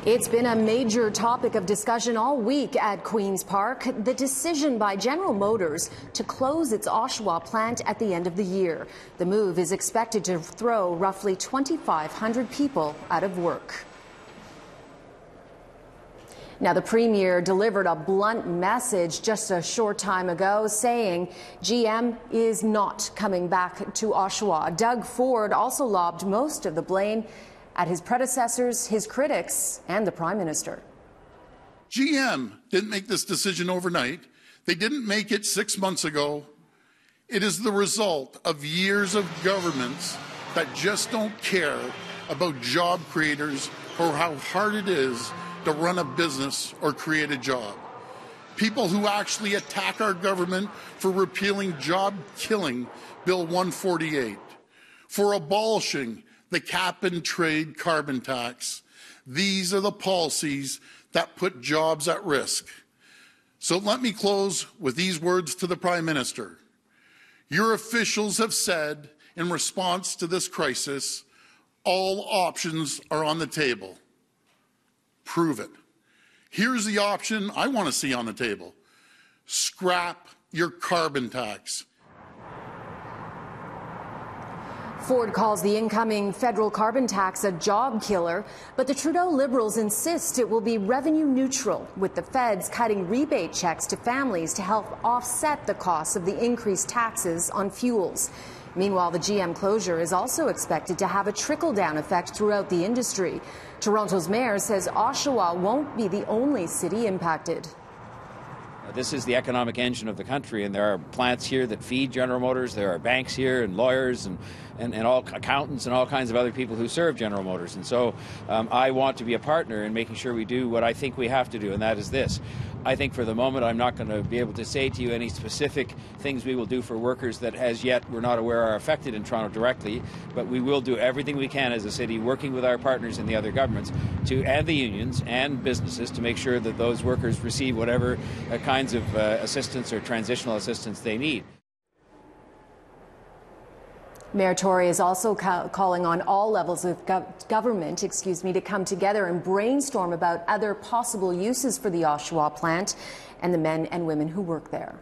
It's been a major topic of discussion all week at Queen's Park, the decision by General Motors to close its Oshawa plant at the end of the year. The move is expected to throw roughly 2,500 people out of work. Now, the Premier delivered a blunt message just a short time ago saying GM is not coming back to Oshawa. Doug Ford also lobbed most of the blame at his predecessors, his critics, and the Prime Minister. GM didn't make this decision overnight. They didn't make it 6 months ago. It is the result of years of governments that just don't care about job creators or how hard it is to run a business or create a job. People who actually attack our government for repealing job-killing Bill 148, for abolishing the cap-and-trade carbon tax. These are the policies that put jobs at risk. So let me close with these words to the Prime Minister. Your officials have said, in response to this crisis, all options are on the table. Prove it. Here's the option I want to see on the table. Scrap your carbon tax. Ford calls the incoming federal carbon tax a job killer, but the Trudeau Liberals insist it will be revenue neutral, with the feds cutting rebate checks to families to help offset the costs of the increased taxes on fuels. Meanwhile, the GM closure is also expected to have a trickle-down effect throughout the industry. Toronto's mayor says Oshawa won't be the only city impacted. This is the economic engine of the country, and there are plants here that feed General Motors. There are banks here and lawyers and all accountants and all kinds of other people who serve General Motors. And so I want to be a partner in making sure we do what I think we have to do, and that is this. I think for the moment I'm not going to be able to say to you any specific things we will do for workers that as yet we're not aware are affected in Toronto directly, but we will do everything we can as a city, working with our partners in the other governments and the unions and businesses to make sure that those workers receive whatever kinds of assistance or transitional assistance they need. Mayor Tory is also calling on all levels of government, to come together and brainstorm about other possible uses for the Oshawa plant and the men and women who work there.